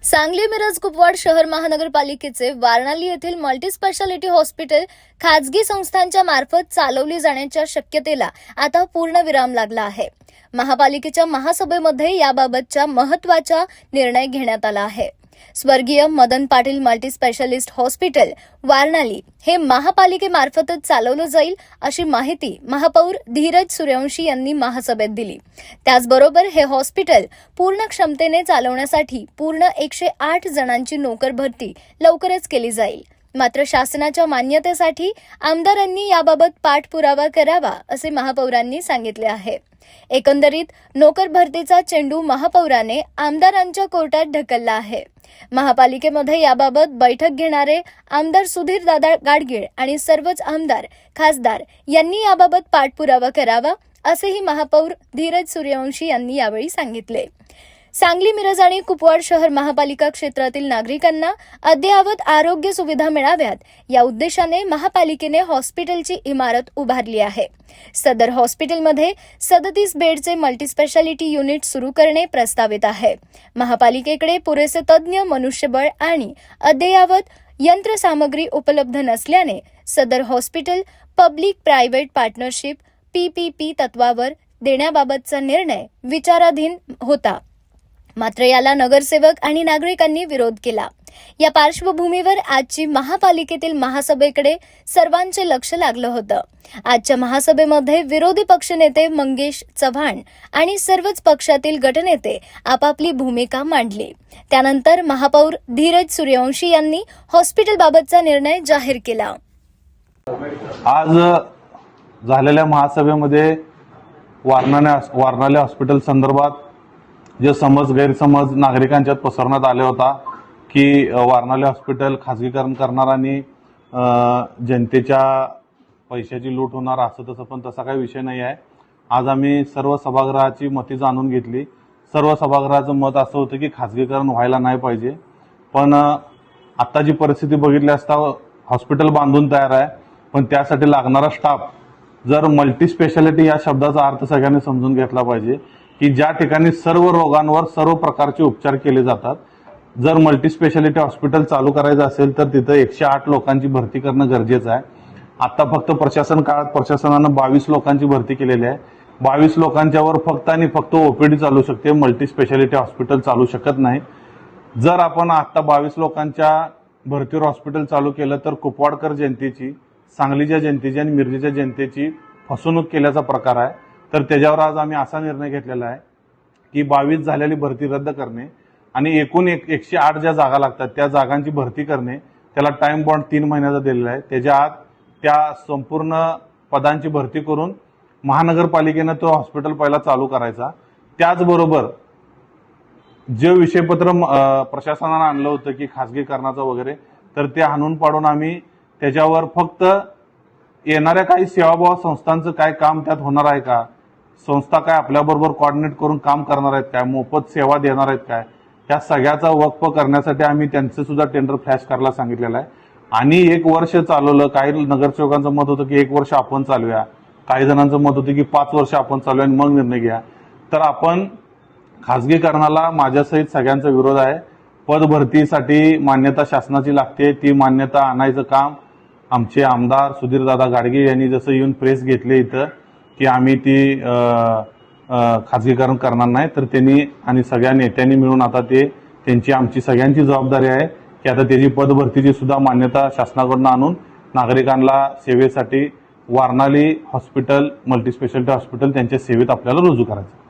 सांगली मिरज कुपवाड शहर महानगरपालिकेचे वारणाली येथील मल्टीस्पेशालिटी हॉस्पिटल खाजगी संस्थांच्या मार्फत चालवली जाण्याच्या शक्यतेला आता पूर्णविराम लागला आहे। महापालिकेच्या महासभेमध्ये याबाबतचा महत्त्वाचा निर्णय घेण्यात आला आहे। स्वर्गीय मदन पाटील मल्टीस्पेशालिस्ट हॉस्पिटल वारणाली हे महापालिकेमार्फतच चालवलं जाईल अशी माहिती महापौर धीरज सूर्यवंशी यांनी महासभेत दिली। त्याचबरोबर हे हॉस्पिटल पूर्ण क्षमतेने चालवण्यासाठी पूर्ण 108 जणांची नोकर भरती लवकरच केली जाईल। मात्र शासनाच्या मान्यतेसाठी आमदारांनी याबाबत पाठपुरावा करावा असे महापौरांनी सांगितले आहे। एकंदरीत नोकर भरतीचा चेंडू महापौराने आमदारांच्या कोर्टात ढकलला आहे। महापालिकेमध्ये याबाबत बैठक घेणारे आमदार सुधीरदादा गाडगीळ आणि सर्वच आमदार खासदार यांनी याबाबत पाठपुरावा करावा असेही महापौर धीरज सूर्यवंशी यांनी यावेळी सांगितले। सांगली मिरज आणि कुपवाड शहर महापालिका क्षेत्रातील नागरिकांना अद्ययावत आरोग्य सुविधा मिळाव्यात या उद्देशाने महापालिकेने हॉस्पिटलची इमारत उभारली आहे। सदर हॉस्पिटलमध्ये 37 बेडचे मल्टीस्पेशालिटी युनिट सुरू करणे प्रस्तावित आहे। महापालिकेकडे पुरेसे तज्ञ मनुष्यबळ आणि अद्ययावत यंत्रसामग्री उपलब्ध नसल्याने सदर hospital public private partnership PPP तत्वावर देण्याबाबतचा निर्णय विचाराधीन होता। मात्र याला नगरसेवक आणि नागरिकांनी विरोध केला। या पार्श्वभूमीवर आजची महापालिकेतील महासभेकडे सर्वांचे लक्ष लागलं होतं। आजच्या महासभेमध्ये विरोधी पक्षनेते मंगेश चव्हाण आणि सर्वच पक्षातील गटनेते आपापली भूमिका मांडली। त्यानंतर महापौर धीरज सूर्यवंशी यांनी हॉस्पिटलबाबतचा निर्णय जाहीर केला। आज झालेल्या महासभेमध्ये वारणाले हॉस्पिटल संदर्भात जे गैरसमज नागरिकांच्यात पसरण्यात आले होता की वारणाले हॉस्पिटल खाजगीकरण करणार आणि जनतेच्या पैशाची लूट होणार असं तसं, पण तसा काही विषय नाही आहे। आज आम्ही सर्व सभागृहाची मते जाणून घेतली। सर्व सभागृहाचं मत असं होतं की खाजगीकरण व्हायला नाही पाहिजे, पण आता जी परिस्थिती बघितली असता हॉस्पिटल बांधून तयार आहे, पण त्यासाठी लागणारा स्टाफ जर मल्टी स्पेशालिटी या शब्दाचा अर्थ सगळ्यांनी समजून घेतला पाहिजे की ज्या ठिकाणी सर्व रोगांवर सर्व प्रकारचे उपचार केले जातात, जर मल्टी स्पेशालिटी हॉस्पिटल चालू करायचं असेल तर तिथं 108 लोकांची भरती करणं गरजेचं आहे। आता फक्त प्रशासन काळात प्रशासनानं 22 लोकांची भरती केलेली आहे। 22 लोकांच्यावर फक्त आणि फक्त OPD चालू शकते, मल्टी स्पेशालिटी हॉस्पिटल चालू शकत नाही। जर आपण आता 22 लोकांच्या भरतीवर हॉस्पिटल चालू केलं तर कुपवाडकर जनतेची, सांगलीच्या जनतेची आणि मिरजेच्या जनतेची फसवणूक केल्याचा प्रकार आहे। तर त्याच्यावर आज आम्ही असा निर्णय घेतलेला आहे की 22 झालेली भरती रद्द करणे आणि एकूण 108 ज्या जागा लागतात त्या जागांची भरती करणे, त्याला टाइम बॉन्ड 3 महिन्याचा दिलेला आहे। त्याच्या आत त्या संपूर्ण पदांची भरती करून महानगरपालिकेनं तो हॉस्पिटल पहिला चालू करायचा। त्याचबरोबर जे विषयपत्र प्रशासनानं आणलं होतं की खाजगीकरणाचं वगैरे, तर ते हाणून पाडून आम्ही त्याच्यावर फक्त येणाऱ्या काही सेवाभाव संस्थांचं काय काम त्यात होणार आहे का, संस्था काय आपल्याबरोबर कोऑर्डिनेट करून काम करणार आहेत काय, मोफत सेवा देणार आहेत काय, त्या सगळ्याचा वक्फ करण्यासाठी आम्ही त्यांचं सुद्धा टेंडर फ्लॅश करायला सांगितलेलं आहे। आणि 1 वर्ष चालवलं। काही नगरसेवकांचं मत होतं की 1 वर्ष आपण चालूया, काही जणांचं मत होतं की 5 वर्ष आपण चालूया आणि मग निर्णय घ्या। तर आपण खाजगीकरणाला माझ्यासहित सगळ्यांचा विरोध आहे। पद भरतीसाठी मान्यता शासनाची लागते, ती मान्यता आणायचं काम आमचे आमदार सुधीरदादा गाडगीळ यांनी जसं येऊन प्रेस घेतले इथं की आम्ही ती खाजगीकरण करणार नाही, तर त्यांनी आणि सगळ्या नेत्यांनी मिळून आता त्यांची आमची सगळ्यांची जबाबदारी आहे की आता त्याची पदभरतीची सुद्धा मान्यता शासनाकडून आणून नागरिकांना सेवेसाठी वारणाली हॉस्पिटल मल्टीस्पेशालिटी हॉस्पिटल त्यांच्या सेवेत आपल्याला रुजू करायचं।